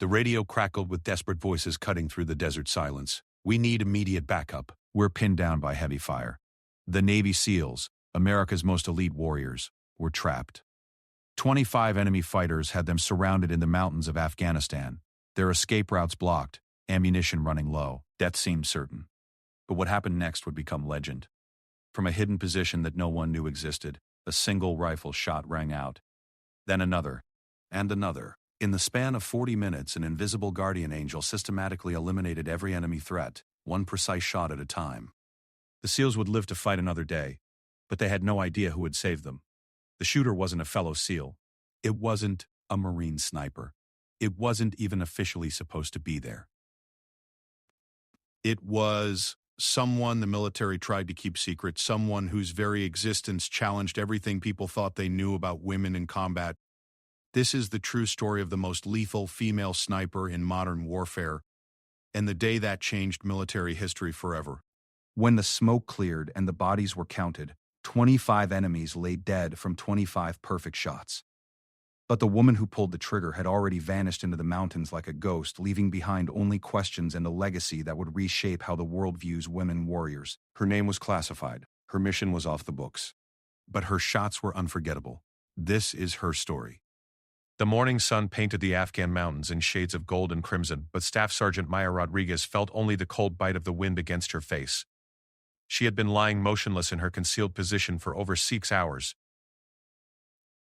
The radio crackled with desperate voices cutting through the desert silence. "We need immediate backup. We're pinned down by heavy fire." The Navy SEALs, America's most elite warriors, were trapped. 25 enemy fighters had them surrounded in the mountains of Afghanistan, their escape routes blocked, ammunition running low. Death seemed certain. But what happened next would become legend. From a hidden position that no one knew existed, a single rifle shot rang out. Then another, and another. In the span of 40 minutes, an invisible guardian angel systematically eliminated every enemy threat, one precise shot at a time. The SEALs would live to fight another day, but they had no idea who had saved them. The shooter wasn't a fellow SEAL. It wasn't a Marine sniper. It wasn't even officially supposed to be there. It was someone the military tried to keep secret, someone whose very existence challenged everything people thought they knew about women in combat. This is the true story of the most lethal female sniper in modern warfare, and the day that changed military history forever. When the smoke cleared and the bodies were counted, 25 enemies lay dead from 25 perfect shots. But the woman who pulled the trigger had already vanished into the mountains like a ghost, leaving behind only questions and a legacy that would reshape how the world views women warriors. Her name was classified. Her mission was off the books. But her shots were unforgettable. This is her story. The morning sun painted the Afghan mountains in shades of gold and crimson, but Staff Sergeant Maya Rodriguez felt only the cold bite of the wind against her face. She had been lying motionless in her concealed position for over 6 hours,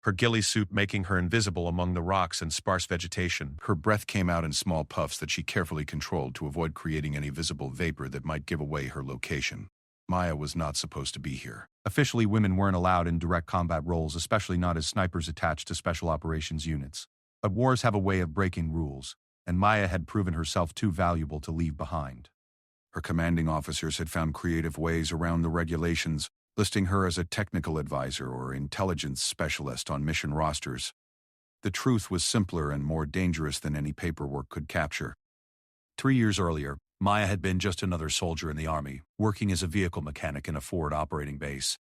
her ghillie suit making her invisible among the rocks and sparse vegetation. Her breath came out in small puffs that she carefully controlled to avoid creating any visible vapor that might give away her location. Maya was not supposed to be here. Officially, women weren't allowed in direct combat roles, especially not as snipers attached to special operations units. But wars have a way of breaking rules, and Maya had proven herself too valuable to leave behind. Her commanding officers had found creative ways around the regulations, listing her as a technical advisor or intelligence specialist on mission rosters. The truth was simpler and more dangerous than any paperwork could capture. 3 years earlier, Maya had been just another soldier in the Army, working as a vehicle mechanic in a forward operating base.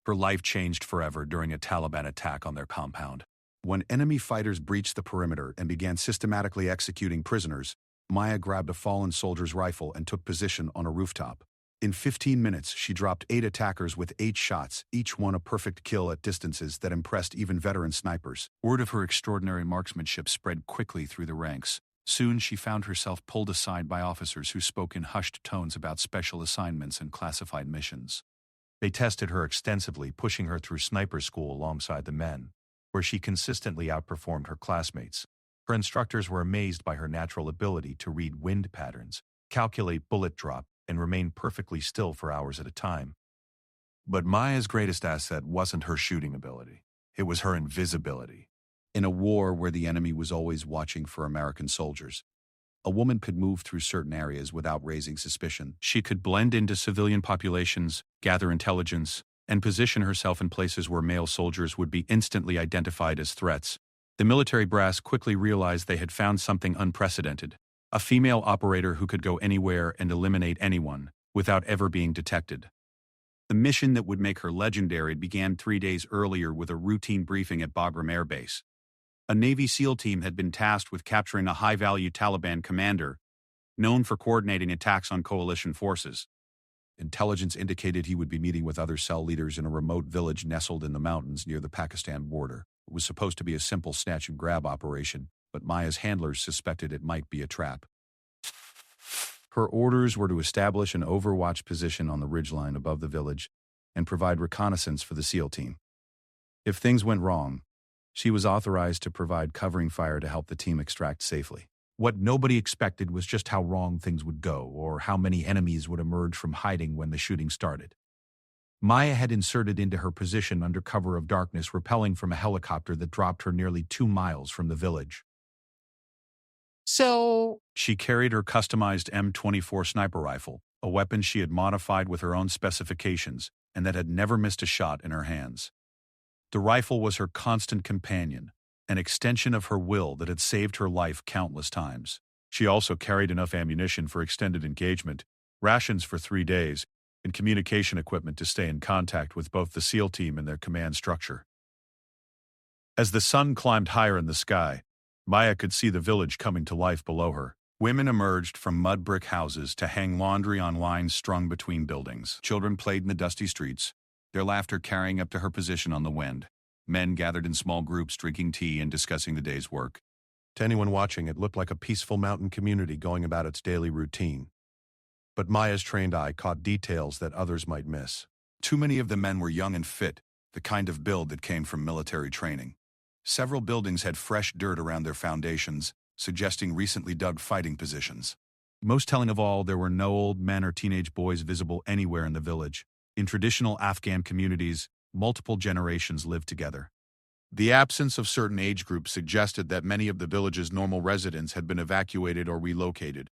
Her life changed forever during a Taliban attack on their compound. When enemy fighters breached the perimeter and began systematically executing prisoners, Maya grabbed a fallen soldier's rifle and took position on a rooftop. In 15 minutes, she dropped 8 attackers with 8 shots, each one a perfect kill at distances that impressed even veteran snipers. Word of her extraordinary marksmanship spread quickly through the ranks. Soon she found herself pulled aside by officers who spoke in hushed tones about special assignments and classified missions. They tested her extensively, pushing her through sniper school alongside the men, where she consistently outperformed her classmates. Her instructors were amazed by her natural ability to read wind patterns, calculate bullet drop, and remain perfectly still for hours at a time. But Maya's greatest asset wasn't her shooting ability. It was her invisibility. In a war where the enemy was always watching for American soldiers, a woman could move through certain areas without raising suspicion. She could blend into civilian populations, gather intelligence, and position herself in places where male soldiers would be instantly identified as threats. The military brass quickly realized they had found something unprecedented. A female operator who could go anywhere and eliminate anyone without ever being detected. The mission that would make her legendary began 3 days earlier with a routine briefing at Bagram Air Base. A Navy SEAL team had been tasked with capturing a high-value Taliban commander, known for coordinating attacks on coalition forces. Intelligence indicated he would be meeting with other cell leaders in a remote village nestled in the mountains near the Pakistan border. It was supposed to be a simple snatch-and-grab operation, but Maya's handlers suspected it might be a trap. Her orders were to establish an overwatch position on the ridgeline above the village and provide reconnaissance for the SEAL team. If things went wrong, she was authorized to provide covering fire to help the team extract safely. What nobody expected was just how wrong things would go, or how many enemies would emerge from hiding when the shooting started. Maya had inserted into her position under cover of darkness, rappelling from a helicopter that dropped her nearly 2 miles from the village. So, she carried her customized M24 sniper rifle, a weapon she had modified with her own specifications and that had never missed a shot in her hands. The rifle was her constant companion, an extension of her will that had saved her life countless times. She also carried enough ammunition for extended engagement, rations for 3 days, and communication equipment to stay in contact with both the SEAL team and their command structure. As the sun climbed higher in the sky, Maya could see the village coming to life below her. Women emerged from mud brick houses to hang laundry on lines strung between buildings. Children played in the dusty streets, their laughter carrying up to her position on the wind. Men gathered in small groups drinking tea and discussing the day's work. To anyone watching, it looked like a peaceful mountain community going about its daily routine. But Maya's trained eye caught details that others might miss. Too many of the men were young and fit, the kind of build that came from military training. Several buildings had fresh dirt around their foundations, suggesting recently dug fighting positions. Most telling of all, there were no old men or teenage boys visible anywhere in the village. In traditional Afghan communities, multiple generations lived together. The absence of certain age groups suggested that many of the village's normal residents had been evacuated or relocated.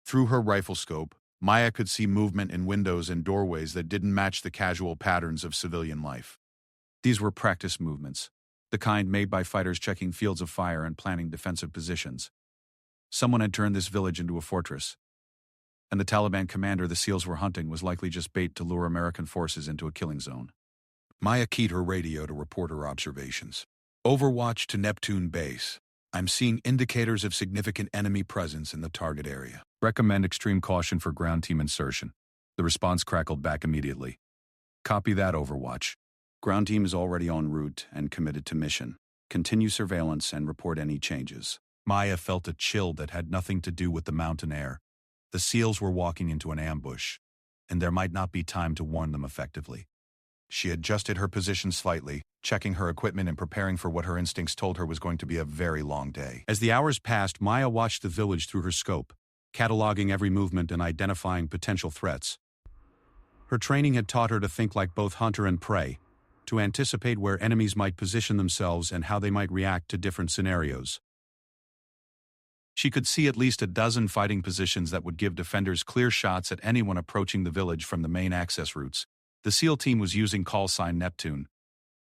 Through her rifle scope, Maya could see movement in windows and doorways that didn't match the casual patterns of civilian life. These were practice movements, the kind made by fighters checking fields of fire and planning defensive positions. Someone had turned this village into a fortress, and the Taliban commander the SEALs were hunting was likely just bait to lure American forces into a killing zone. Maya keyed her radio to report her observations. Overwatch to Neptune base. I'm seeing indicators of significant enemy presence in the target area. Recommend extreme caution for ground team insertion. The response crackled back immediately. Copy that, Overwatch. Ground team is already en route and committed to mission. Continue surveillance and report any changes. Maya felt a chill that had nothing to do with the mountain air. The SEALs were walking into an ambush, and there might not be time to warn them effectively. She adjusted her position slightly, checking her equipment and preparing for what her instincts told her was going to be a very long day. As the hours passed, Maya watched the village through her scope, cataloging every movement and identifying potential threats. Her training had taught her to think like both hunter and prey, to anticipate where enemies might position themselves and how they might react to different scenarios. She could see at least a dozen fighting positions that would give defenders clear shots at anyone approaching the village from the main access routes. The SEAL team was using call sign Neptune,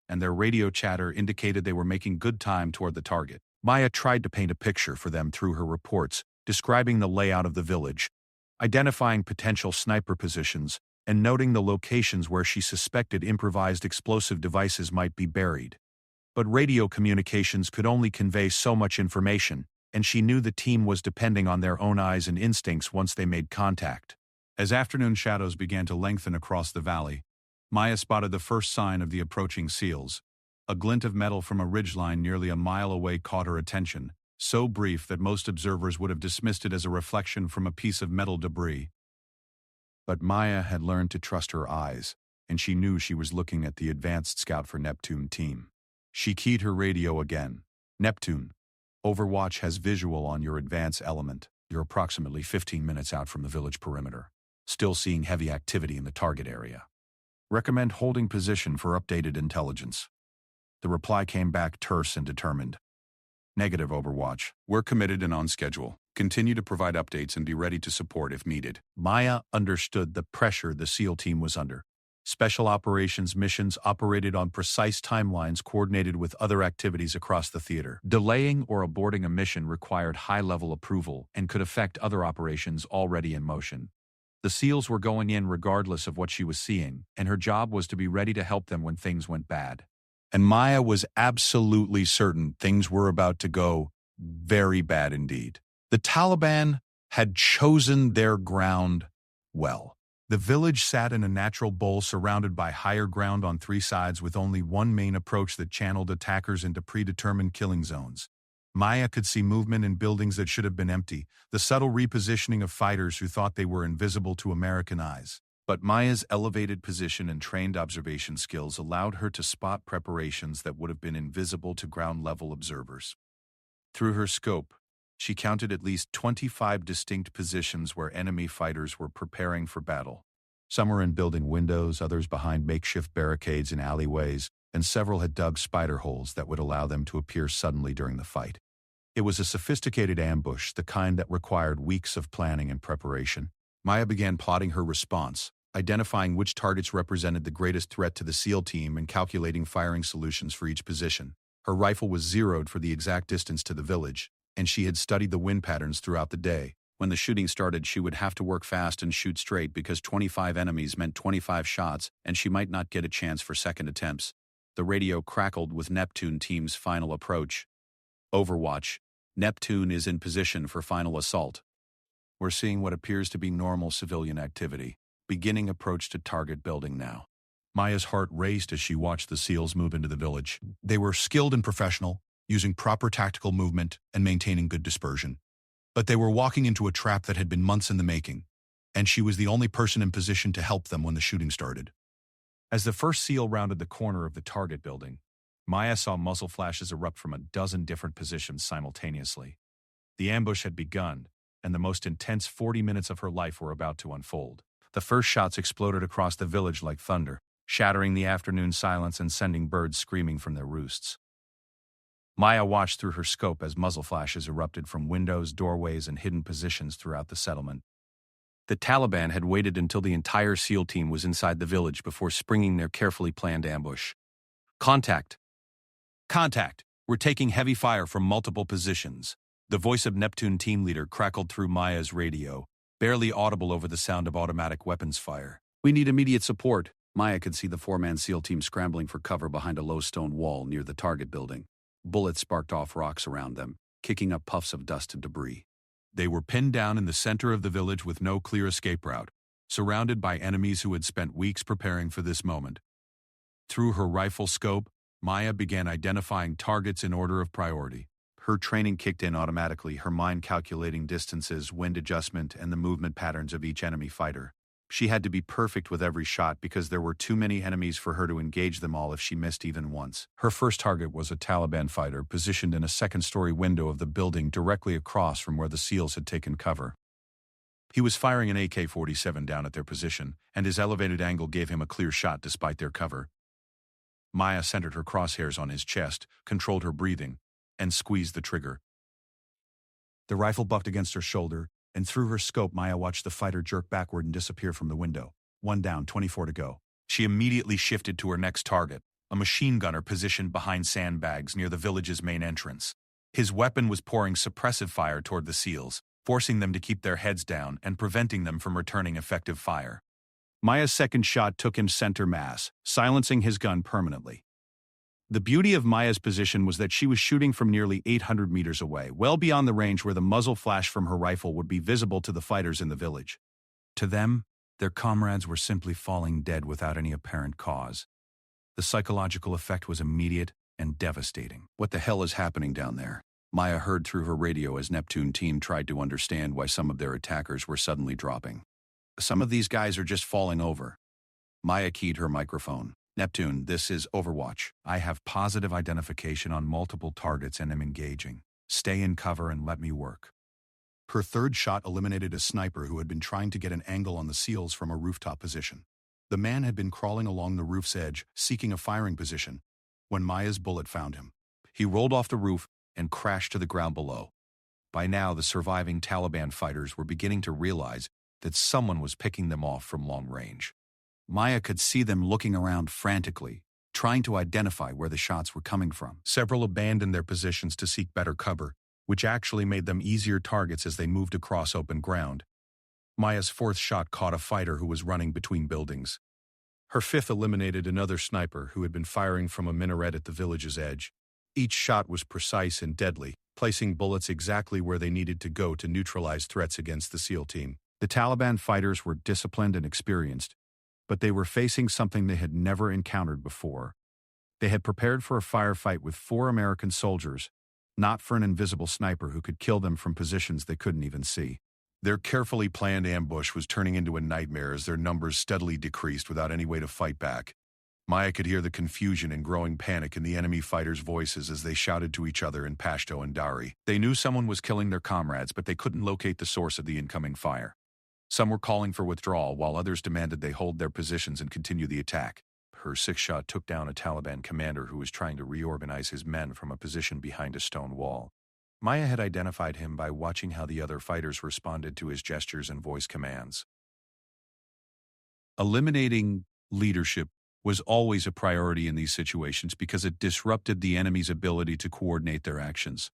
and their radio chatter indicated they were making good time toward the target. Maya tried to paint a picture for them through her reports, describing the layout of the village, identifying potential sniper positions, and noting the locations where she suspected improvised explosive devices might be buried. But radio communications could only convey so much information, and she knew the team was depending on their own eyes and instincts once they made contact. As afternoon shadows began to lengthen across the valley, Maya spotted the first sign of the approaching SEALs. A glint of metal from a ridgeline nearly a mile away caught her attention, so brief that most observers would have dismissed it as a reflection from a piece of metal debris. But Maya had learned to trust her eyes, and she knew she was looking at the advanced scout for Neptune team. She keyed her radio again. Neptune, Overwatch has visual on your advance element. You're approximately 15 minutes out from the village perimeter. Still seeing heavy activity in the target area. Recommend holding position for updated intelligence. The reply came back terse and determined. Negative, Overwatch. We're committed and on schedule. Continue to provide updates and be ready to support if needed. Maya understood the pressure the SEAL team was under. Special operations missions operated on precise timelines coordinated with other activities across the theater. Delaying or aborting a mission required high-level approval and could affect other operations already in motion. The SEALs were going in regardless of what she was seeing, and her job was to be ready to help them when things went bad. And Maya was absolutely certain things were about to go very bad indeed. The Taliban had chosen their ground well. The village sat in a natural bowl surrounded by higher ground on three sides with only one main approach that channeled attackers into predetermined killing zones. Maya could see movement in buildings that should have been empty, the subtle repositioning of fighters who thought they were invisible to American eyes. But Maya's elevated position and trained observation skills allowed her to spot preparations that would have been invisible to ground-level observers. Through her scope, she counted at least 25 distinct positions where enemy fighters were preparing for battle. Some were in building windows, others behind makeshift barricades in alleyways, and several had dug spider holes that would allow them to appear suddenly during the fight. It was a sophisticated ambush, the kind that required weeks of planning and preparation. Maya began plotting her response, identifying which targets represented the greatest threat to the SEAL team and calculating firing solutions for each position. Her rifle was zeroed for the exact distance to the village, and she had studied the wind patterns throughout the day. When the shooting started, she would have to work fast and shoot straight because 25 enemies meant 25 shots, and she might not get a chance for second attempts. The radio crackled with Neptune team's final approach. Overwatch, Neptune is in position for final assault. We're seeing what appears to be normal civilian activity. Beginning approach to target building now. Maya's heart raced as she watched the SEALs move into the village. They were skilled and professional, using proper tactical movement and maintaining good dispersion. But they were walking into a trap that had been months in the making, and she was the only person in position to help them when the shooting started. As the first SEAL rounded the corner of the target building, Maya saw muzzle flashes erupt from a dozen different positions simultaneously. The ambush had begun, and the most intense 40 minutes of her life were about to unfold. The first shots exploded across the village like thunder, shattering the afternoon silence and sending birds screaming from their roosts. Maya watched through her scope as muzzle flashes erupted from windows, doorways, and hidden positions throughout the settlement. The Taliban had waited until the entire SEAL team was inside the village before springing their carefully planned ambush. Contact! Contact! We're taking heavy fire from multiple positions. The voice of Neptune team leader crackled through Maya's radio, barely audible over the sound of automatic weapons fire. We need immediate support. Maya could see the four-man SEAL team scrambling for cover behind a low stone wall near the target building. Bullets sparked off rocks around them, kicking up puffs of dust and debris. They were pinned down in the center of the village with no clear escape route, surrounded by enemies who had spent weeks preparing for this moment. Through her rifle scope, Maya began identifying targets in order of priority. Her training kicked in automatically, her mind calculating distances, wind adjustment, and the movement patterns of each enemy fighter. She had to be perfect with every shot because there were too many enemies for her to engage them all if she missed even once. Her first target was a Taliban fighter positioned in a second-story window of the building directly across from where the SEALs had taken cover. He was firing an AK-47 down at their position, and his elevated angle gave him a clear shot despite their cover. Maya centered her crosshairs on his chest, controlled her breathing, and squeezed the trigger. The rifle bucked against her shoulder, and through her scope Maya watched the fighter jerk backward and disappear from the window. 1 down, 24 to go. She immediately shifted to her next target, a machine gunner positioned behind sandbags near the village's main entrance. His weapon was pouring suppressive fire toward the SEALs, forcing them to keep their heads down and preventing them from returning effective fire. Maya's second shot took him center mass, silencing his gun permanently. The beauty of Maya's position was that she was shooting from nearly 800 meters away, well beyond the range where the muzzle flash from her rifle would be visible to the fighters in the village. To them, their comrades were simply falling dead without any apparent cause. The psychological effect was immediate and devastating. What the hell is happening down there? Maya heard through her radio as Neptune team tried to understand why some of their attackers were suddenly dropping. Some of these guys are just falling over. Maya keyed her microphone. Neptune, this is Overwatch. I have positive identification on multiple targets and am engaging. Stay in cover and let me work. Her third shot eliminated a sniper who had been trying to get an angle on the SEALs from a rooftop position. The man had been crawling along the roof's edge, seeking a firing position, when Maya's bullet found him. He rolled off the roof and crashed to the ground below. By now, the surviving Taliban fighters were beginning to realize that someone was picking them off from long range. Maya could see them looking around frantically, trying to identify where the shots were coming from. Several abandoned their positions to seek better cover, which actually made them easier targets as they moved across open ground. Maya's fourth shot caught a fighter who was running between buildings. Her fifth eliminated another sniper who had been firing from a minaret at the village's edge. Each shot was precise and deadly, placing bullets exactly where they needed to go to neutralize threats against the SEAL team. The Taliban fighters were disciplined and experienced, but they were facing something they had never encountered before. They had prepared for a firefight with 4 American soldiers, not for an invisible sniper who could kill them from positions they couldn't even see. Their carefully planned ambush was turning into a nightmare as their numbers steadily decreased without any way to fight back. Maya could hear the confusion and growing panic in the enemy fighters' voices as they shouted to each other in Pashto and Dari. They knew someone was killing their comrades, but they couldn't locate the source of the incoming fire. Some were calling for withdrawal, while others demanded they hold their positions and continue the attack. Her sixth shot took down a Taliban commander who was trying to reorganize his men from a position behind a stone wall. Maya had identified him by watching how the other fighters responded to his gestures and voice commands. Eliminating leadership was always a priority in these situations because it disrupted the enemy's ability to coordinate their actions.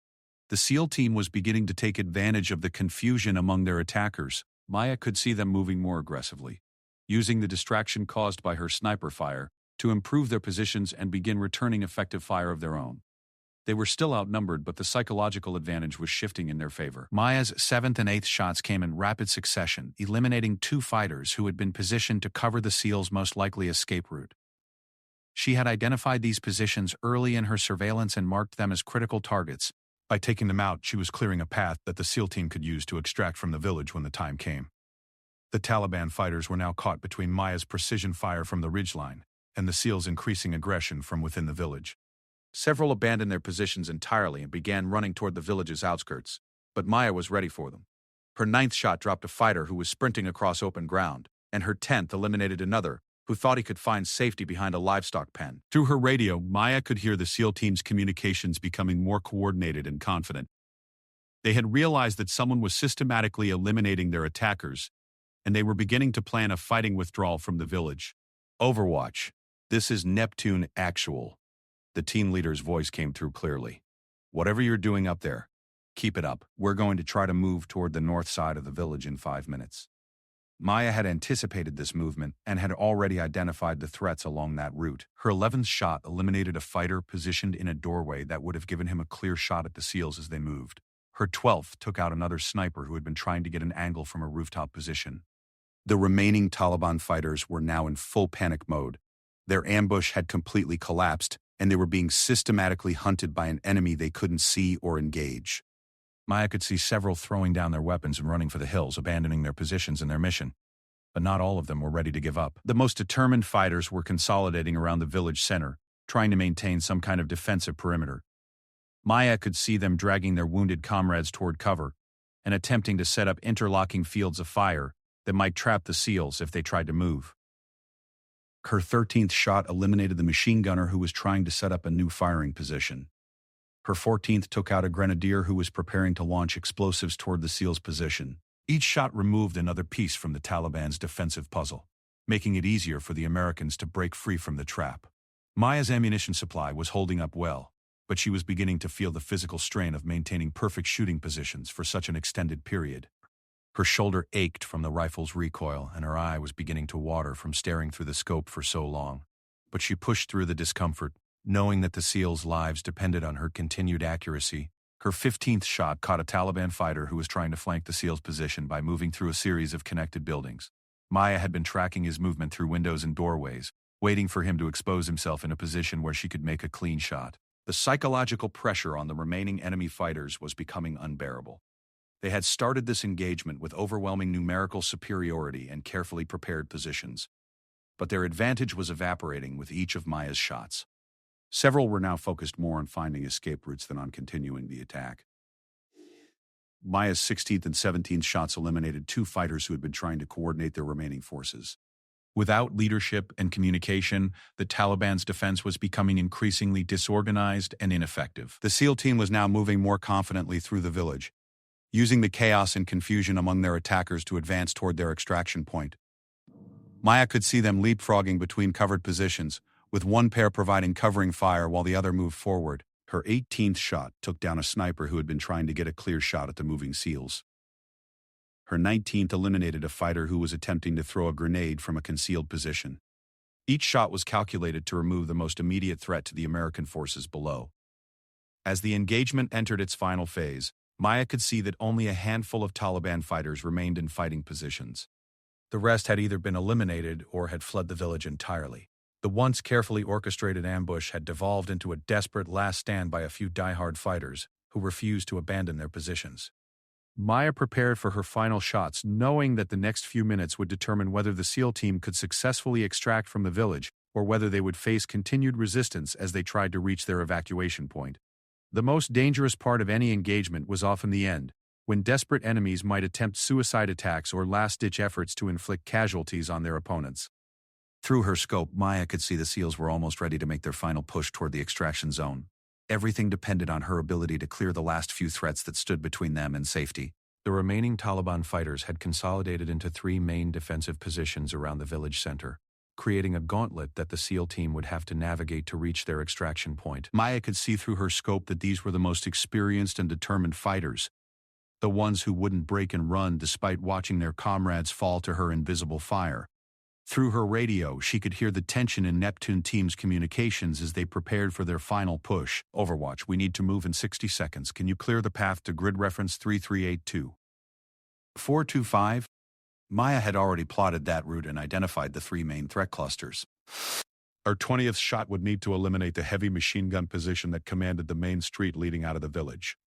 The SEAL team was beginning to take advantage of the confusion among their attackers. Maya could see them moving more aggressively, using the distraction caused by her sniper fire to improve their positions and begin returning effective fire of their own. They were still outnumbered, but the psychological advantage was shifting in their favor. Maya's 7th and 8th shots came in rapid succession, eliminating 2 fighters who had been positioned to cover the SEALs' most likely escape route. She had identified these positions early in her surveillance and marked them as critical targets. By taking them out, she was clearing a path that the SEAL team could use to extract from the village when the time came. The Taliban fighters were now caught between Maya's precision fire from the ridgeline and the SEALs' increasing aggression from within the village. Several abandoned their positions entirely and began running toward the village's outskirts, but Maya was ready for them. Her 9th shot dropped a fighter who was sprinting across open ground, and her 10th eliminated another who thought he could find safety behind a livestock pen. Through her radio, Maya could hear the SEAL team's communications becoming more coordinated and confident. They had realized that someone was systematically eliminating their attackers, and they were beginning to plan a fighting withdrawal from the village. Overwatch. This is Neptune Actual. The team leader's voice came through clearly. Whatever you're doing up there, keep it up. We're going to try to move toward the north side of the village in 5 minutes. Maya had anticipated this movement and had already identified the threats along that route. Her 11th shot eliminated a fighter positioned in a doorway that would have given him a clear shot at the SEALs as they moved. Her 12th took out another sniper who had been trying to get an angle from a rooftop position. The remaining Taliban fighters were now in full panic mode. Their ambush had completely collapsed, and they were being systematically hunted by an enemy they couldn't see or engage. Maya could see several throwing down their weapons and running for the hills, abandoning their positions and their mission. But not all of them were ready to give up. The most determined fighters were consolidating around the village center, trying to maintain some kind of defensive perimeter. Maya could see them dragging their wounded comrades toward cover and attempting to set up interlocking fields of fire that might trap the SEALs if they tried to move. Her 13th shot eliminated the machine gunner who was trying to set up a new firing position. Her 14th took out a grenadier who was preparing to launch explosives toward the SEALs' position. Each shot removed another piece from the Taliban's defensive puzzle, making it easier for the Americans to break free from the trap. Maya's ammunition supply was holding up well, but she was beginning to feel the physical strain of maintaining perfect shooting positions for such an extended period. Her shoulder ached from the rifle's recoil, and her eye was beginning to water from staring through the scope for so long. But she pushed through the discomfort, knowing that the SEALs' lives depended on her continued accuracy. Her 15th shot caught a Taliban fighter who was trying to flank the SEALs' position by moving through a series of connected buildings. Maya had been tracking his movement through windows and doorways, waiting for him to expose himself in a position where she could make a clean shot. The psychological pressure on the remaining enemy fighters was becoming unbearable. They had started this engagement with overwhelming numerical superiority and carefully prepared positions, but their advantage was evaporating with each of Maya's shots. Several were now focused more on finding escape routes than on continuing the attack. Maya's 16th and 17th shots eliminated 2 fighters who had been trying to coordinate their remaining forces. Without leadership and communication, the Taliban's defense was becoming increasingly disorganized and ineffective. The SEAL team was now moving more confidently through the village, using the chaos and confusion among their attackers to advance toward their extraction point. Maya could see them leapfrogging between covered positions, with one pair providing covering fire while the other moved forward. Her 18th shot took down a sniper who had been trying to get a clear shot at the moving SEALs. Her 19th eliminated a fighter who was attempting to throw a grenade from a concealed position. Each shot was calculated to remove the most immediate threat to the American forces below. As the engagement entered its final phase, Maya could see that only a handful of Taliban fighters remained in fighting positions. The rest had either been eliminated or had fled the village entirely. The once carefully orchestrated ambush had devolved into a desperate last stand by a few die-hard fighters who refused to abandon their positions. Maya prepared for her final shots, knowing that the next few minutes would determine whether the SEAL team could successfully extract from the village or whether they would face continued resistance as they tried to reach their evacuation point. The most dangerous part of any engagement was often the end, when desperate enemies might attempt suicide attacks or last-ditch efforts to inflict casualties on their opponents. Through her scope, Maya could see the SEALs were almost ready to make their final push toward the extraction zone. Everything depended on her ability to clear the last few threats that stood between them and safety. The remaining Taliban fighters had consolidated into 3 main defensive positions around the village center, creating a gauntlet that the SEAL team would have to navigate to reach their extraction point. Maya could see through her scope that these were the most experienced and determined fighters, the ones who wouldn't break and run despite watching their comrades fall to her invisible fire. Through her radio, she could hear the tension in Neptune team's communications as they prepared for their final push. Overwatch, we need to move in 60 seconds. Can you clear the path to grid reference 3382? 425? Maya had already plotted that route and identified the three main threat clusters. Our 20th shot would need to eliminate the heavy machine gun position that commanded the main street leading out of the village.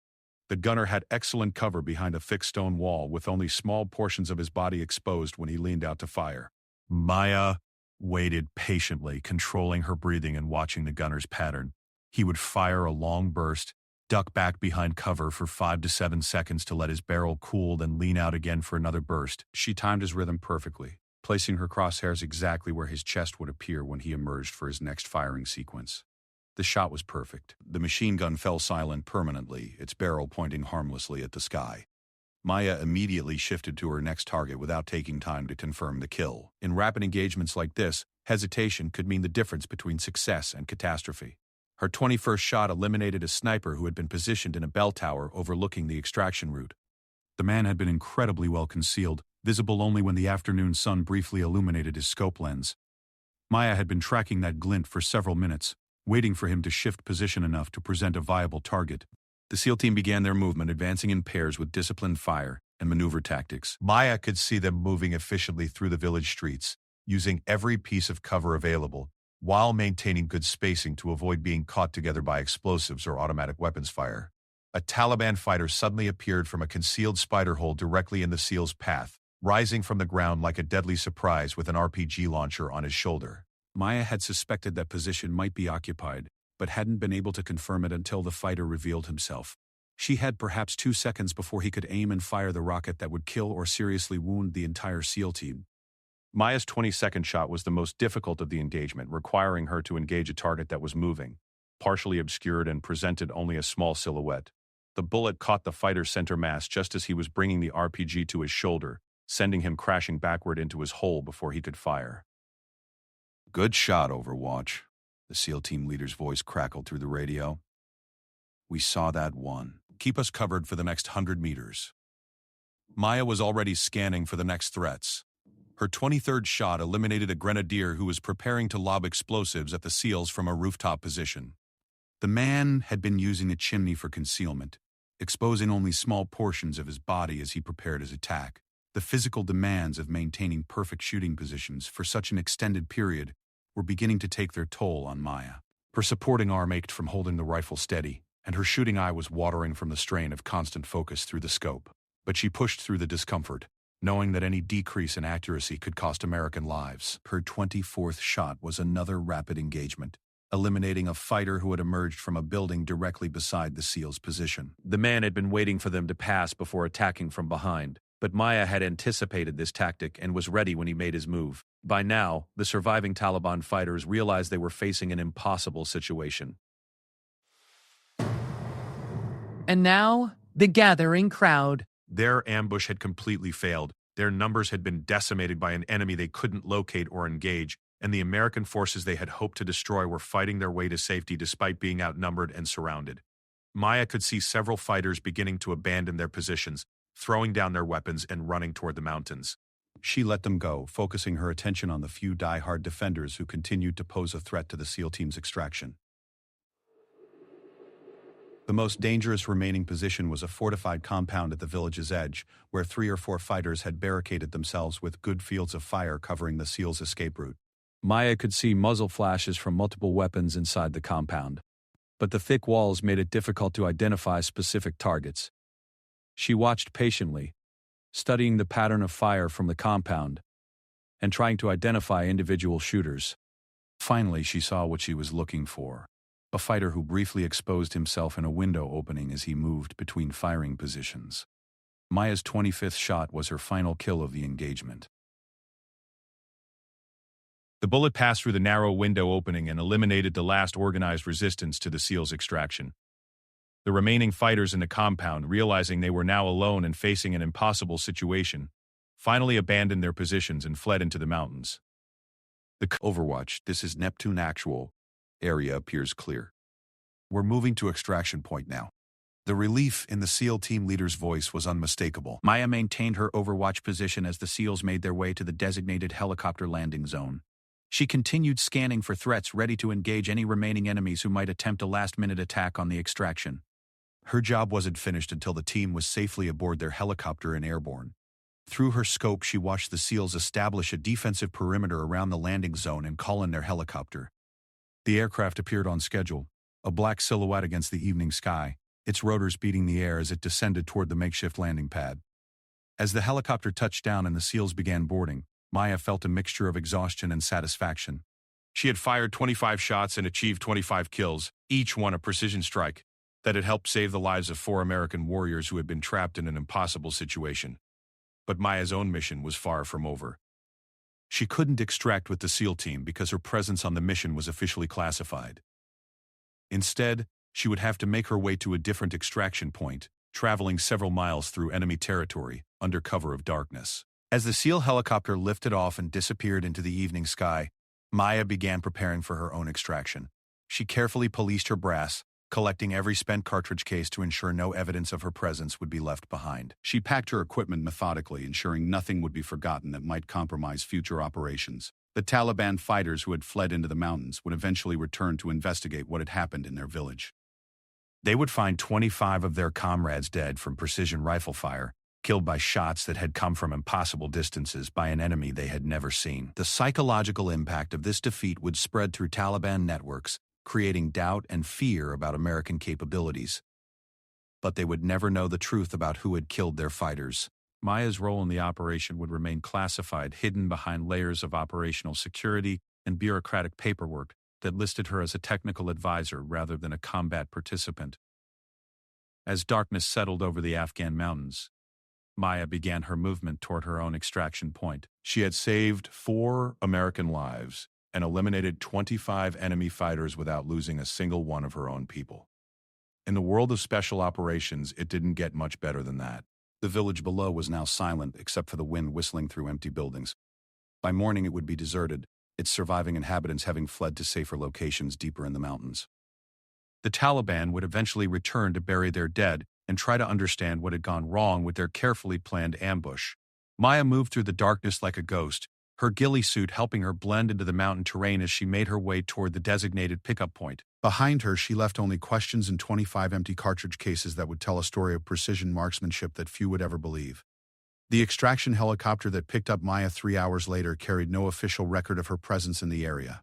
The gunner had excellent cover behind a thick stone wall with only small portions of his body exposed when he leaned out to fire. Maya waited patiently, controlling her breathing and watching the gunner's pattern. He would fire a long burst, duck back behind cover for 5 to 7 seconds to let his barrel cool, then lean out again for another burst. She timed his rhythm perfectly, placing her crosshairs exactly where his chest would appear when he emerged for his next firing sequence. The shot was perfect. The machine gun fell silent permanently, its barrel pointing harmlessly at the sky. Maya immediately shifted to her next target without taking time to confirm the kill. In rapid engagements like this, hesitation could mean the difference between success and catastrophe. Her 21st shot eliminated a sniper who had been positioned in a bell tower overlooking the extraction route. The man had been incredibly well concealed, visible only when the afternoon sun briefly illuminated his scope lens. Maya had been tracking that glint for several minutes, waiting for him to shift position enough to present a viable target. The SEAL team began their movement, advancing in pairs with disciplined fire and maneuver tactics. Maya could see them moving efficiently through the village streets, using every piece of cover available, while maintaining good spacing to avoid being caught together by explosives or automatic weapons fire. A Taliban fighter suddenly appeared from a concealed spider hole directly in the SEAL's path, rising from the ground like a deadly surprise with an RPG launcher on his shoulder. Maya had suspected that position might be occupied, but hadn't been able to confirm it until the fighter revealed himself. She had perhaps 2 seconds before he could aim and fire the rocket that would kill or seriously wound the entire SEAL team. Maya's 22nd shot was the most difficult of the engagement, requiring her to engage a target that was moving, partially obscured and presented only a small silhouette. The bullet caught the fighter's center mass just as he was bringing the RPG to his shoulder, sending him crashing backward into his hole before he could fire. "Good shot, Overwatch," the SEAL team leader's voice crackled through the radio. "We saw that one. Keep us covered for the next 100 meters." Maya was already scanning for the next threats. Her 23rd shot eliminated a grenadier who was preparing to lob explosives at the SEALs from a rooftop position. The man had been using a chimney for concealment, exposing only small portions of his body as he prepared his attack. The physical demands of maintaining perfect shooting positions for such an extended period were beginning to take their toll on Maya. Her supporting arm ached from holding the rifle steady, and her shooting eye was watering from the strain of constant focus through the scope. But she pushed through the discomfort, knowing that any decrease in accuracy could cost American lives. Her 24th shot was another rapid engagement, eliminating a fighter who had emerged from a building directly beside the SEAL's position. The man had been waiting for them to pass before attacking from behind, but Maya had anticipated this tactic and was ready when he made his move. By now, the surviving Taliban fighters realized they were facing an impossible situation. And now, the gathering crowd. Their ambush had completely failed. Their numbers had been decimated by an enemy they couldn't locate or engage, and the American forces they had hoped to destroy were fighting their way to safety despite being outnumbered and surrounded. Maya could see several fighters beginning to abandon their positions, throwing down their weapons and running toward the mountains. She let them go, focusing her attention on the few die-hard defenders who continued to pose a threat to the SEAL team's extraction. The most dangerous remaining position was a fortified compound at the village's edge, where 3 or 4 fighters had barricaded themselves with good fields of fire covering the SEAL's escape route. Maya could see muzzle flashes from multiple weapons inside the compound, but the thick walls made it difficult to identify specific targets. She watched patiently, studying the pattern of fire from the compound and trying to identify individual shooters. Finally, she saw what she was looking for. A fighter who briefly exposed himself in a window opening as he moved between firing positions. Maya's 25th shot was her final kill of the engagement. The bullet passed through the narrow window opening and eliminated the last organized resistance to the SEAL's extraction. The remaining fighters in the compound, realizing they were now alone and facing an impossible situation, finally abandoned their positions and fled into the mountains. The Overwatch, this is Neptune Actual. Area appears clear. We're moving to extraction point now. The relief in the SEAL team leader's voice was unmistakable. Maya maintained her overwatch position as the SEALs made their way to the designated helicopter landing zone. She continued scanning for threats, ready to engage any remaining enemies who might attempt a last-minute attack on the extraction. Her job wasn't finished until the team was safely aboard their helicopter and airborne. Through her scope, she watched the SEALs establish a defensive perimeter around the landing zone and call in their helicopter. The aircraft appeared on schedule, a black silhouette against the evening sky, its rotors beating the air as it descended toward the makeshift landing pad. As the helicopter touched down and the SEALs began boarding, Maya felt a mixture of exhaustion and satisfaction. She had fired 25 shots and achieved 25 kills, each one a precision strike, that had helped save the lives of 4 American warriors who had been trapped in an impossible situation. But Maya's own mission was far from over. She couldn't extract with the SEAL team because her presence on the mission was officially classified. Instead, she would have to make her way to a different extraction point, traveling several miles through enemy territory, under cover of darkness. As the SEAL helicopter lifted off and disappeared into the evening sky, Maya began preparing for her own extraction. She carefully policed her brass, collecting every spent cartridge case to ensure no evidence of her presence would be left behind. She packed her equipment methodically, ensuring nothing would be forgotten that might compromise future operations. The Taliban fighters who had fled into the mountains would eventually return to investigate what had happened in their village. They would find 25 of their comrades dead from precision rifle fire, killed by shots that had come from impossible distances by an enemy they had never seen. The psychological impact of this defeat would spread through Taliban networks, creating doubt and fear about American capabilities. But they would never know the truth about who had killed their fighters. Maya's role in the operation would remain classified, hidden behind layers of operational security and bureaucratic paperwork that listed her as a technical advisor rather than a combat participant. As darkness settled over the Afghan mountains, Maya began her movement toward her own extraction point. She had saved 4 American lives and eliminated 25 enemy fighters without losing a single one of her own people. In the world of special operations, it didn't get much better than that. The village below was now silent except for the wind whistling through empty buildings. By morning it would be deserted, its surviving inhabitants having fled to safer locations deeper in the mountains. The Taliban would eventually return to bury their dead and try to understand what had gone wrong with their carefully planned ambush. Maya moved through the darkness like a ghost, her ghillie suit helping her blend into the mountain terrain as she made her way toward the designated pickup point. Behind her, she left only questions and 25 empty cartridge cases that would tell a story of precision marksmanship that few would ever believe. The extraction helicopter that picked up Maya 3 hours later carried no official record of her presence in the area.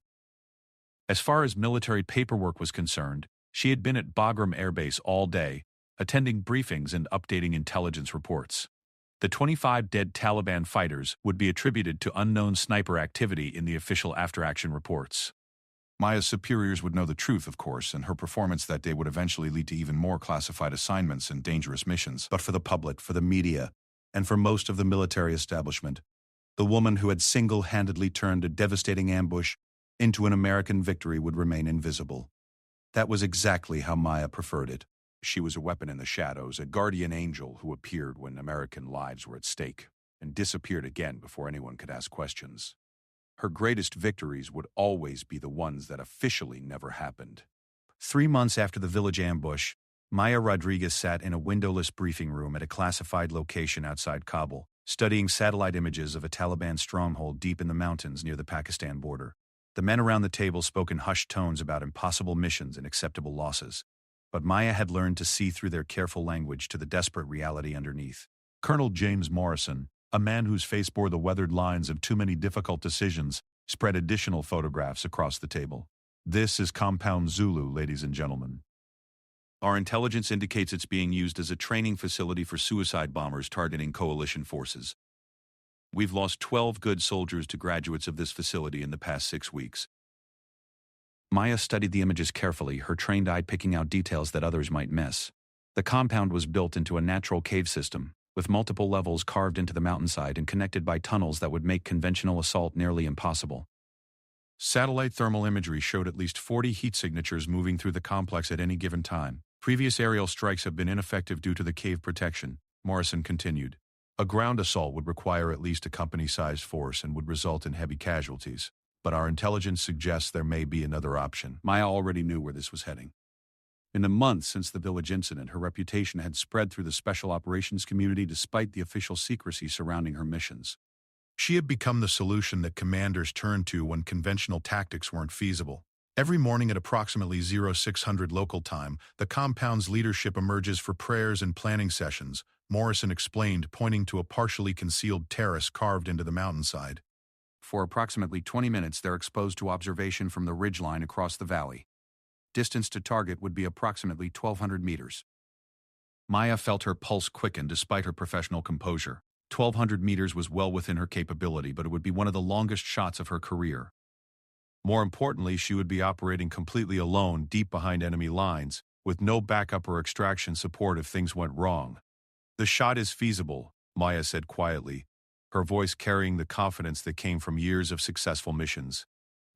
As far as military paperwork was concerned, she had been at Bagram Air Base all day, attending briefings and updating intelligence reports. The 25 dead Taliban fighters would be attributed to unknown sniper activity in the official after-action reports. Maya's superiors would know the truth, of course, and her performance that day would eventually lead to even more classified assignments and dangerous missions. But for the public, for the media, and for most of the military establishment, the woman who had single-handedly turned a devastating ambush into an American victory would remain invisible. That was exactly how Maya preferred it. She was a weapon in the shadows, a guardian angel who appeared when American lives were at stake, and disappeared again before anyone could ask questions. Her greatest victories would always be the ones that officially never happened. 3 months after the village ambush, Maya Rodriguez sat in a windowless briefing room at a classified location outside Kabul, studying satellite images of a Taliban stronghold deep in the mountains near the Pakistan border. The men around the table spoke in hushed tones about impossible missions and acceptable losses. But Maya had learned to see through their careful language to the desperate reality underneath. Colonel James Morrison, a man whose face bore the weathered lines of too many difficult decisions, spread additional photographs across the table. This is Compound Zulu, ladies and gentlemen. Our intelligence indicates it's being used as a training facility for suicide bombers targeting coalition forces. We've lost 12 good soldiers to graduates of this facility in the past 6 weeks. Maya studied the images carefully, her trained eye picking out details that others might miss. The compound was built into a natural cave system, with multiple levels carved into the mountainside and connected by tunnels that would make conventional assault nearly impossible. Satellite thermal imagery showed at least 40 heat signatures moving through the complex at any given time. Previous aerial strikes have been ineffective due to the cave protection, Morrison continued. A ground assault would require at least a company-sized force and would result in heavy casualties. But our intelligence suggests there may be another option. Maya already knew where this was heading. In the months since the village incident, her reputation had spread through the special operations community despite the official secrecy surrounding her missions. She had become the solution that commanders turned to when conventional tactics weren't feasible. Every morning at approximately 0600 local time, the compound's leadership emerges for prayers and planning sessions, Morrison explained, pointing to a partially concealed terrace carved into the mountainside. For approximately 20 minutes, they're exposed to observation from the ridgeline across the valley. Distance to target would be approximately 1,200 meters. Maya felt her pulse quicken despite her professional composure. 1,200 meters was well within her capability, but it would be one of the longest shots of her career. More importantly, she would be operating completely alone, deep behind enemy lines, with no backup or extraction support if things went wrong. "The shot is feasible," Maya said quietly, her voice carrying the confidence that came from years of successful missions.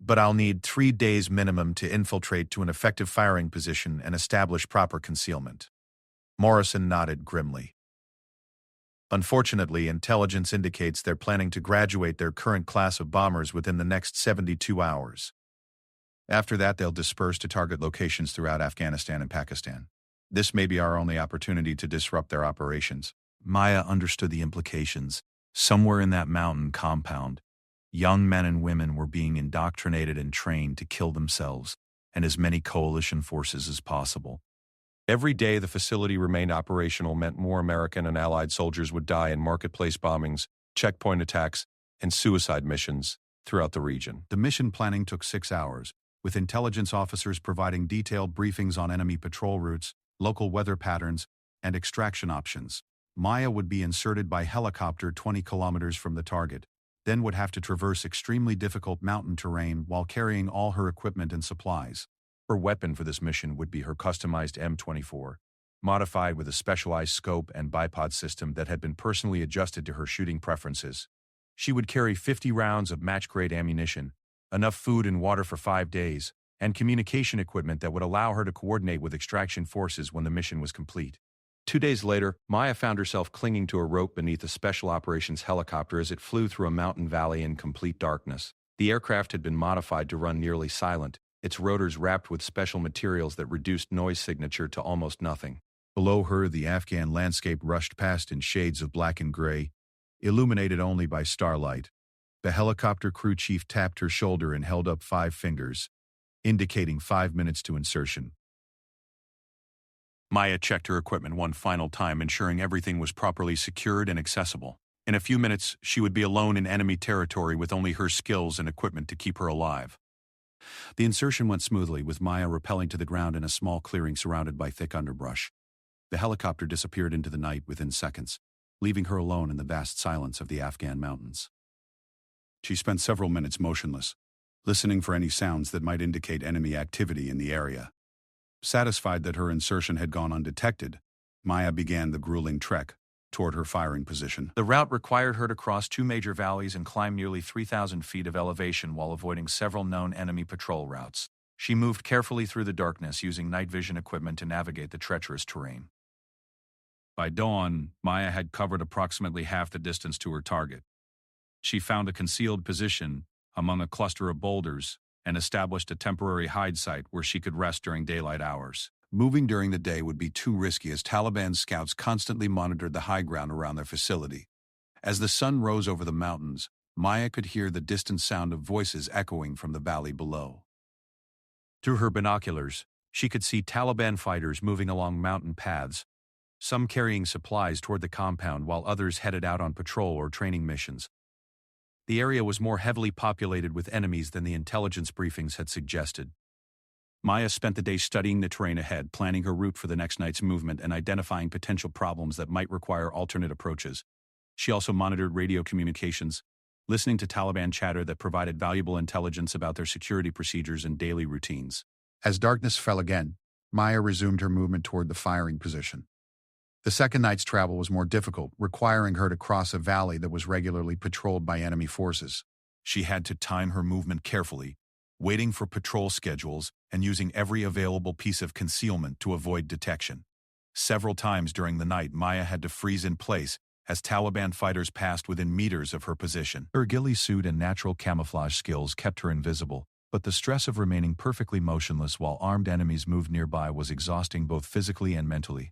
"But I'll need 3 days minimum to infiltrate to an effective firing position and establish proper concealment." Morrison nodded grimly. "Unfortunately, intelligence indicates they're planning to graduate their current class of bombers within the next 72 hours. After that, they'll disperse to target locations throughout Afghanistan and Pakistan. This may be our only opportunity to disrupt their operations." Maya understood the implications. Somewhere in that mountain compound, young men and women were being indoctrinated and trained to kill themselves and as many coalition forces as possible. Every day the facility remained operational meant more American and Allied soldiers would die in marketplace bombings, checkpoint attacks, and suicide missions throughout the region. The mission planning took 6 hours, with intelligence officers providing detailed briefings on enemy patrol routes, local weather patterns, and extraction options. Maya would be inserted by helicopter 20 kilometers from the target, then would have to traverse extremely difficult mountain terrain while carrying all her equipment and supplies. Her weapon for this mission would be her customized M24, modified with a specialized scope and bipod system that had been personally adjusted to her shooting preferences. She would carry 50 rounds of match-grade ammunition, enough food and water for 5 days, and communication equipment that would allow her to coordinate with extraction forces when the mission was complete. 2 days later, Maya found herself clinging to a rope beneath a special operations helicopter as it flew through a mountain valley in complete darkness. The aircraft had been modified to run nearly silent, its rotors wrapped with special materials that reduced noise signature to almost nothing. Below her, the Afghan landscape rushed past in shades of black and gray, illuminated only by starlight. The helicopter crew chief tapped her shoulder and held up 5 fingers, indicating 5 minutes to insertion. Maya checked her equipment one final time, ensuring everything was properly secured and accessible. In a few minutes, she would be alone in enemy territory with only her skills and equipment to keep her alive. The insertion went smoothly, with Maya rappelling to the ground in a small clearing surrounded by thick underbrush. The helicopter disappeared into the night within seconds, leaving her alone in the vast silence of the Afghan mountains. She spent several minutes motionless, listening for any sounds that might indicate enemy activity in the area. Satisfied that her insertion had gone undetected, Maya began the grueling trek toward her firing position. The route required her to cross 2 major valleys and climb nearly 3,000 feet of elevation while avoiding several known enemy patrol routes. She moved carefully through the darkness, using night vision equipment to navigate the treacherous terrain. By dawn, Maya had covered approximately half the distance to her target. She found a concealed position among a cluster of boulders and established a temporary hide site where she could rest during daylight hours. Moving during the day would be too risky, as Taliban scouts constantly monitored the high ground around their facility. As the sun rose over the mountains, Maya could hear the distant sound of voices echoing from the valley below. Through her binoculars, she could see Taliban fighters moving along mountain paths, some carrying supplies toward the compound while others headed out on patrol or training missions. The area was more heavily populated with enemies than the intelligence briefings had suggested. Maya spent the day studying the terrain ahead, planning her route for the next night's movement and identifying potential problems that might require alternate approaches. She also monitored radio communications, listening to Taliban chatter that provided valuable intelligence about their security procedures and daily routines. As darkness fell again, Maya resumed her movement toward the firing position. The second night's travel was more difficult, requiring her to cross a valley that was regularly patrolled by enemy forces. She had to time her movement carefully, waiting for patrol schedules and using every available piece of concealment to avoid detection. Several times during the night, Maya had to freeze in place as Taliban fighters passed within meters of her position. Her ghillie suit and natural camouflage skills kept her invisible, But the stress of remaining perfectly motionless while armed enemies moved nearby was exhausting both physically and mentally.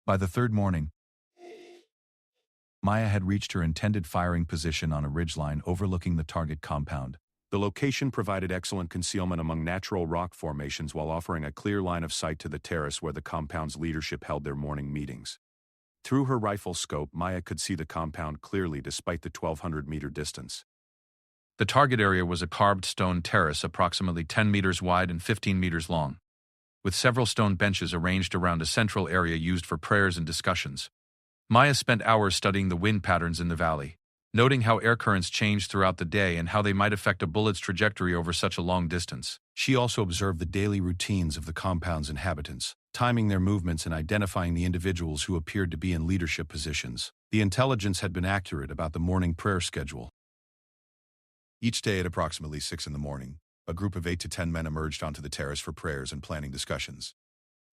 By the third morning, Maya had reached her intended firing position on a ridgeline overlooking the target compound. The location provided excellent concealment among natural rock formations while offering a clear line of sight to the terrace where the compound's leadership held their morning meetings. Through her rifle scope, Maya could see the compound clearly despite the 1,200-meter distance. The target area was a carved stone terrace approximately 10 meters wide and 15 meters long, with several stone benches arranged around a central area used for prayers and discussions. Maya spent hours studying the wind patterns in the valley, noting how air currents changed throughout the day and how they might affect a bullet's trajectory over such a long distance. She also observed the daily routines of the compound's inhabitants, timing their movements and identifying the individuals who appeared to be in leadership positions. The intelligence had been accurate about the morning prayer schedule. Each day at approximately 6 in the morning, a group of 8 to 10 men emerged onto the terrace for prayers and planning discussions.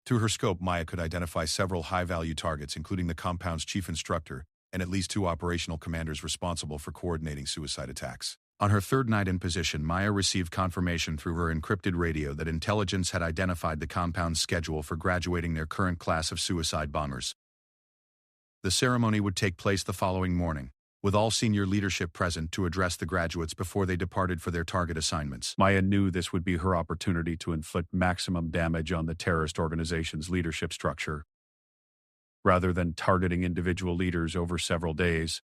Through her scope, Maya could identify several high-value targets, including the compound's chief instructor and at least 2 operational commanders responsible for coordinating suicide attacks. On her third night in position, Maya received confirmation through her encrypted radio that intelligence had identified the compound's schedule for graduating their current class of suicide bombers. The ceremony would take place the following morning, with all senior leadership present to address the graduates before they departed for their target assignments. Maya knew this would be her opportunity to inflict maximum damage on the terrorist organization's leadership structure. Rather than targeting individual leaders over several days,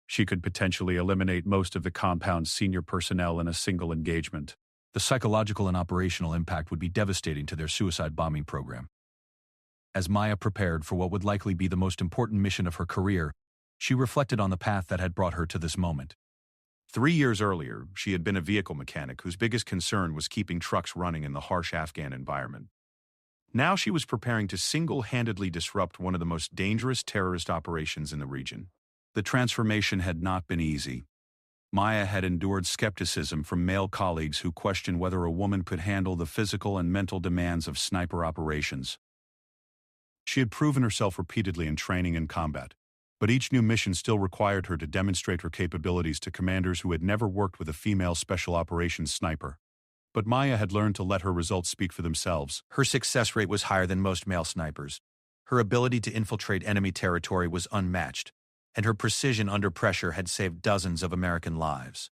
she could potentially eliminate most of the compound's senior personnel in a single engagement. The psychological and operational impact would be devastating to their suicide bombing program. As Maya prepared for what would likely be the most important mission of her career, she reflected on the path that had brought her to this moment. 3 years earlier, she had been a vehicle mechanic whose biggest concern was keeping trucks running in the harsh Afghan environment. Now she was preparing to single-handedly disrupt one of the most dangerous terrorist operations in the region. The transformation had not been easy. Maya had endured skepticism from male colleagues who questioned whether a woman could handle the physical and mental demands of sniper operations. She had proven herself repeatedly in training and combat, but each new mission still required her to demonstrate her capabilities to commanders who had never worked with a female special operations sniper. But Maya had learned to let her results speak for themselves. Her success rate was higher than most male snipers. Her ability to infiltrate enemy territory was unmatched, and her precision under pressure had saved dozens of American lives.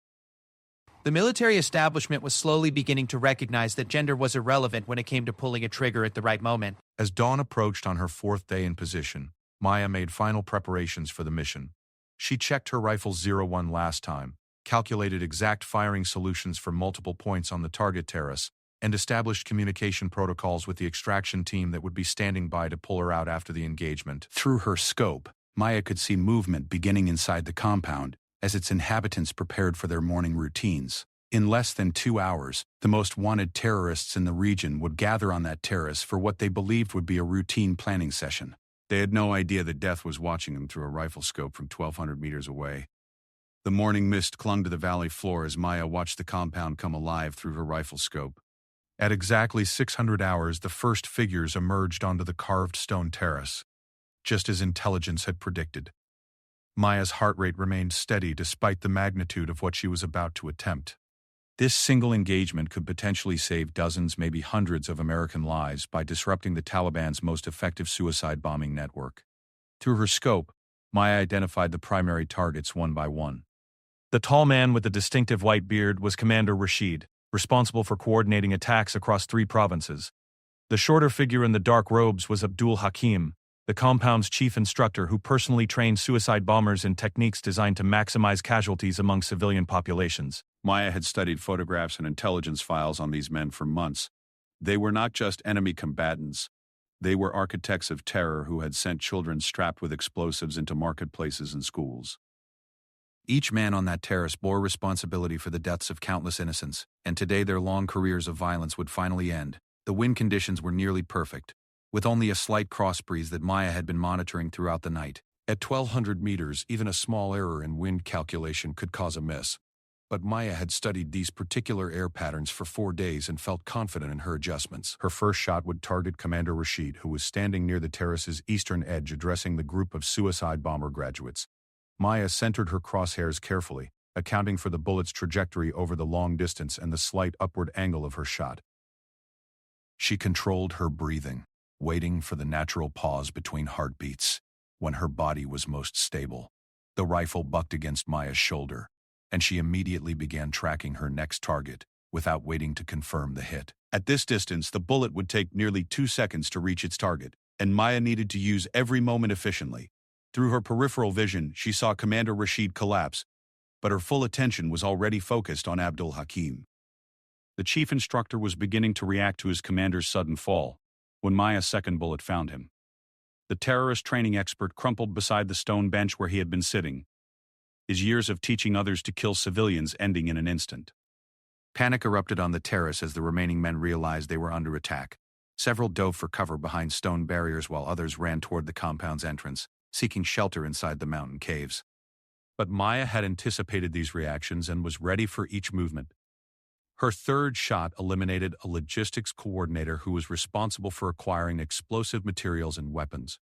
The military establishment was slowly beginning to recognize that gender was irrelevant when it came to pulling a trigger at the right moment. As dawn approached on her 4th day in position, Maya made final preparations for the mission. She checked her rifle's 01 last time, calculated exact firing solutions for multiple points on the target terrace, and established communication protocols with the extraction team that would be standing by to pull her out after the engagement. Through her scope, Maya could see movement beginning inside the compound as its inhabitants prepared for their morning routines. In less than 2 hours, the most wanted terrorists in the region would gather on that terrace for what they believed would be a routine planning session. They had no idea that death was watching them through a rifle scope from 1,200 meters away. The morning mist clung to the valley floor as Maya watched the compound come alive through her rifle scope. At exactly 600 hours, the first figures emerged onto the carved stone terrace, just as intelligence had predicted. Maya's heart rate remained steady despite the magnitude of what she was about to attempt. This single engagement could potentially save dozens, maybe hundreds of American lives by disrupting the Taliban's most effective suicide bombing network. Through her scope, Maya identified the primary targets one by one. The tall man with the distinctive white beard was Commander Rashid, responsible for coordinating attacks across 3 provinces. The shorter figure in the dark robes was Abdul Hakim, the compound's chief instructor who personally trained suicide bombers in techniques designed to maximize casualties among civilian populations. Maya had studied photographs and intelligence files on these men for months. They were not just enemy combatants. They were architects of terror who had sent children strapped with explosives into marketplaces and schools. Each man on that terrace bore responsibility for the deaths of countless innocents, and today their long careers of violence would finally end. The wind conditions were nearly perfect, with only a slight cross breeze that Maya had been monitoring throughout the night. At 1,200 meters, even a small error in wind calculation could cause a miss. But Maya had studied these particular air patterns for 4 days and felt confident in her adjustments. Her first shot would target Commander Rashid, who was standing near the terrace's eastern edge addressing the group of suicide bomber graduates. Maya centered her crosshairs carefully, accounting for the bullet's trajectory over the long distance and the slight upward angle of her shot. She controlled her breathing, waiting for the natural pause between heartbeats, when her body was most stable. The rifle bucked against Maya's shoulder, and she immediately began tracking her next target, without waiting to confirm the hit. At this distance, the bullet would take nearly 2 seconds to reach its target, and Maya needed to use every moment efficiently. Through her peripheral vision, she saw Commander Rashid collapse, but her full attention was already focused on Abdul Hakim. The chief instructor was beginning to react to his commander's sudden fall, when Maya's second bullet found him. The terrorist training expert crumpled beside the stone bench where he had been sitting, his years of teaching others to kill civilians ending in an instant. Panic erupted on the terrace as the remaining men realized they were under attack. Several dove for cover behind stone barriers while others ran toward the compound's entrance, seeking shelter inside the mountain caves. But Maya had anticipated these reactions and was ready for each movement. Her third shot eliminated a logistics coordinator who was responsible for acquiring explosive materials and weapons.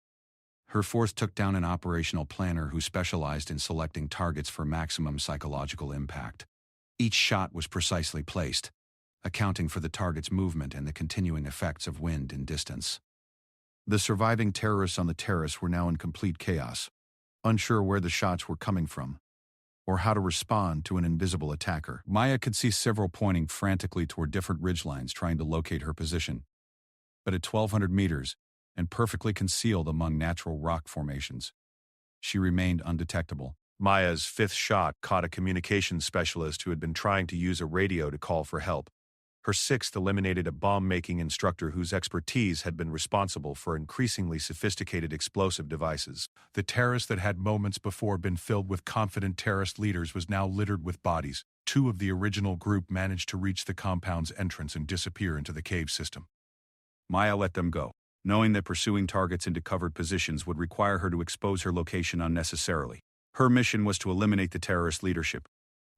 Her fourth took down an operational planner who specialized in selecting targets for maximum psychological impact. Each shot was precisely placed, accounting for the target's movement and the continuing effects of wind and distance. The surviving terrorists on the terrace were now in complete chaos, unsure where the shots were coming from, or how to respond to an invisible attacker. Maya could see several pointing frantically toward different ridgelines trying to locate her position. But at 1,200 meters, and perfectly concealed among natural rock formations, she remained undetectable. Maya's fifth shot caught a communications specialist who had been trying to use a radio to call for help. Her sixth eliminated a bomb-making instructor whose expertise had been responsible for increasingly sophisticated explosive devices. The terrace that had moments before been filled with confident terrorist leaders was now littered with bodies. 2 of the original group managed to reach the compound's entrance and disappear into the cave system. Maya let them go, knowing that pursuing targets into covered positions would require her to expose her location unnecessarily. Her mission was to eliminate the terrorist leadership,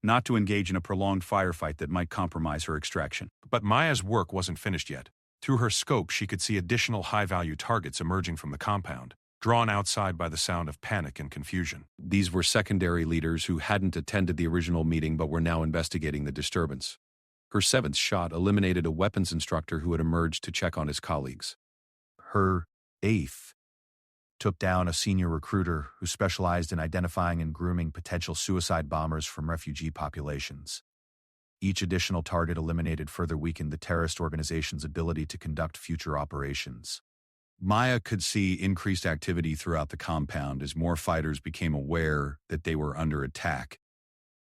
not to engage in a prolonged firefight that might compromise her extraction. But Maya's work wasn't finished yet. Through her scope, she could see additional high-value targets emerging from the compound, drawn outside by the sound of panic and confusion. These were secondary leaders who hadn't attended the original meeting but were now investigating the disturbance. Her 7th shot eliminated a weapons instructor who had emerged to check on his colleagues. Her 8th took down a senior recruiter who specialized in identifying and grooming potential suicide bombers from refugee populations. Each additional target eliminated further weakened the terrorist organization's ability to conduct future operations. Maya could see increased activity throughout the compound as more fighters became aware that they were under attack.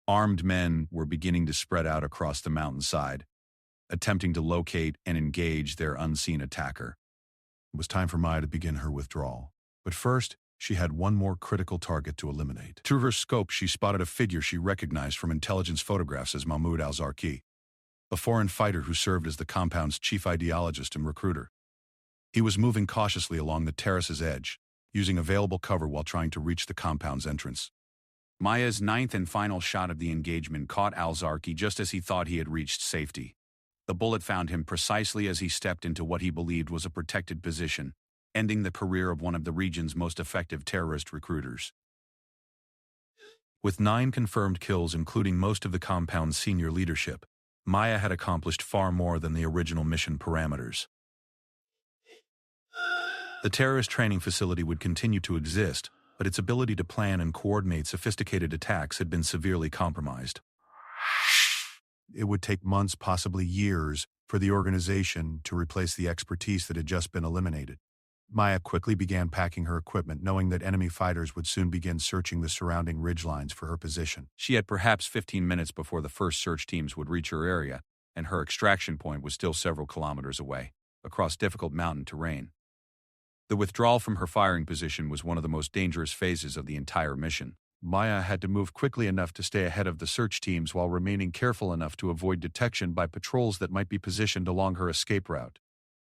Armed men were beginning to spread out across the mountainside, attempting to locate and engage their unseen attacker. It was time for Maya to begin her withdrawal. But first, she had one more critical target to eliminate. Through her scope, she spotted a figure she recognized from intelligence photographs as Mahmoud al-Zarqi, a foreign fighter who served as the compound's chief ideologist and recruiter. He was moving cautiously along the terrace's edge, using available cover while trying to reach the compound's entrance. Maya's 9th and final shot of the engagement caught al-Zarqi just as he thought he had reached safety. The bullet found him precisely as he stepped into what he believed was a protected position, ending the career of one of the region's most effective terrorist recruiters. With 9 confirmed kills, including most of the compound's senior leadership, Maya had accomplished far more than the original mission parameters. The terrorist training facility would continue to exist, but its ability to plan and coordinate sophisticated attacks had been severely compromised. It would take months, possibly years, for the organization to replace the expertise that had just been eliminated. Maya quickly began packing her equipment, knowing that enemy fighters would soon begin searching the surrounding ridgelines for her position. She had perhaps 15 minutes before the first search teams would reach her area, and her extraction point was still several kilometers away, across difficult mountain terrain. The withdrawal from her firing position was one of the most dangerous phases of the entire mission. Maya had to move quickly enough to stay ahead of the search teams while remaining careful enough to avoid detection by patrols that might be positioned along her escape route.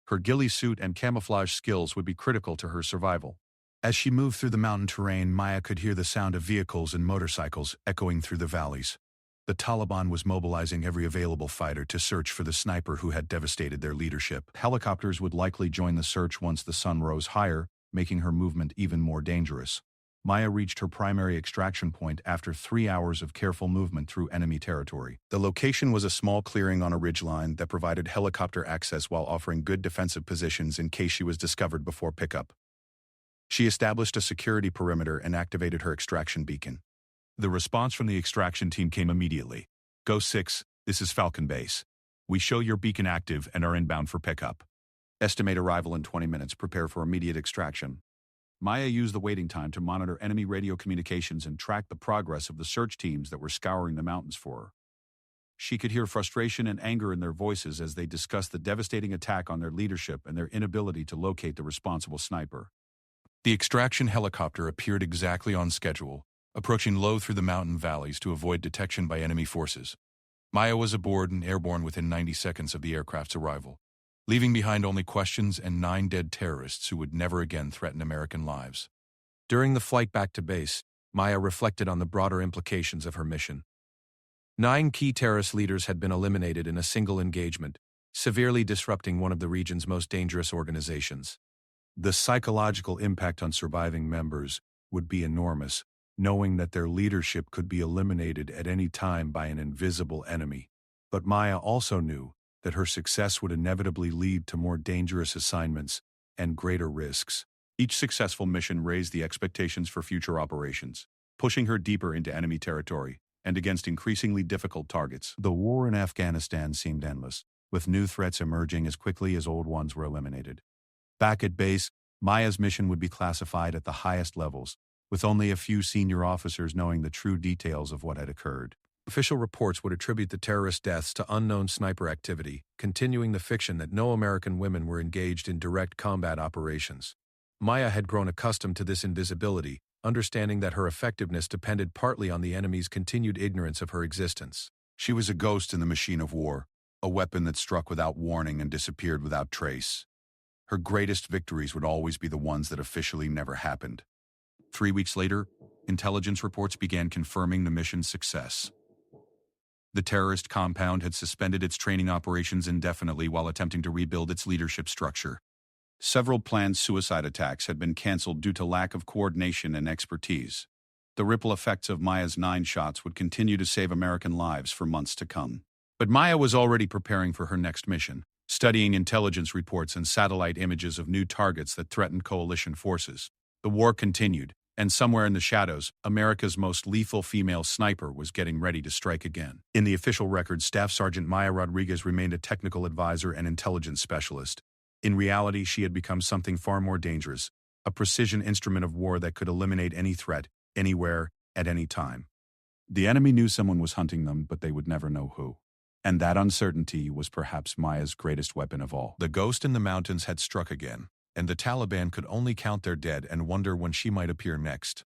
Her ghillie suit and camouflage skills would be critical to her survival. As she moved through the mountain terrain, Maya could hear the sound of vehicles and motorcycles echoing through the valleys. The Taliban was mobilizing every available fighter to search for the sniper who had devastated their leadership. Helicopters would likely join the search once the sun rose higher, making her movement even more dangerous. Maya reached her primary extraction point after 3 hours of careful movement through enemy territory. The location was a small clearing on a ridgeline that provided helicopter access while offering good defensive positions in case she was discovered before pickup. She established a security perimeter and activated her extraction beacon. The response from the extraction team came immediately. Go 6, this is Falcon Base. We show your beacon active and are inbound for pickup. Estimate arrival in 20 minutes. Prepare for immediate extraction. Maya used the waiting time to monitor enemy radio communications and track the progress of the search teams that were scouring the mountains for her. She could hear frustration and anger in their voices as they discussed the devastating attack on their leadership and their inability to locate the responsible sniper. The extraction helicopter appeared exactly on schedule, approaching low through the mountain valleys to avoid detection by enemy forces. Maya was aboard and airborne within 90 seconds of the aircraft's arrival, leaving behind only questions and 9 dead terrorists who would never again threaten American lives. During the flight back to base, Maya reflected on the broader implications of her mission. 9 key terrorist leaders had been eliminated in a single engagement, severely disrupting one of the region's most dangerous organizations. The psychological impact on surviving members would be enormous, knowing that their leadership could be eliminated at any time by an invisible enemy. But Maya also knew that her success would inevitably lead to more dangerous assignments and greater risks. Each successful mission raised the expectations for future operations, pushing her deeper into enemy territory and against increasingly difficult targets. The war in Afghanistan seemed endless, with new threats emerging as quickly as old ones were eliminated. Back at base, Maya's mission would be classified at the highest levels, with only a few senior officers knowing the true details of what had occurred. Official reports would attribute the terrorist deaths to unknown sniper activity, continuing the fiction that no American women were engaged in direct combat operations. Maya had grown accustomed to this invisibility, understanding that her effectiveness depended partly on the enemy's continued ignorance of her existence. She was a ghost in the machine of war, a weapon that struck without warning and disappeared without trace. Her greatest victories would always be the ones that officially never happened. 3 weeks later, intelligence reports began confirming the mission's success. The terrorist compound had suspended its training operations indefinitely while attempting to rebuild its leadership structure. Several planned suicide attacks had been canceled due to lack of coordination and expertise. The ripple effects of Maya's 9 shots would continue to save American lives for months to come. But Maya was already preparing for her next mission, studying intelligence reports and satellite images of new targets that threatened coalition forces. The war continued, and somewhere in the shadows, America's most lethal female sniper was getting ready to strike again. In the official records, Staff Sergeant Maya Rodriguez remained a technical advisor and intelligence specialist. In reality, she had become something far more dangerous, a precision instrument of war that could eliminate any threat, anywhere, at any time. The enemy knew someone was hunting them, but they would never know who. And that uncertainty was perhaps Maya's greatest weapon of all. The ghost in the mountains had struck again, and the Taliban could only count their dead and wonder when she might appear next.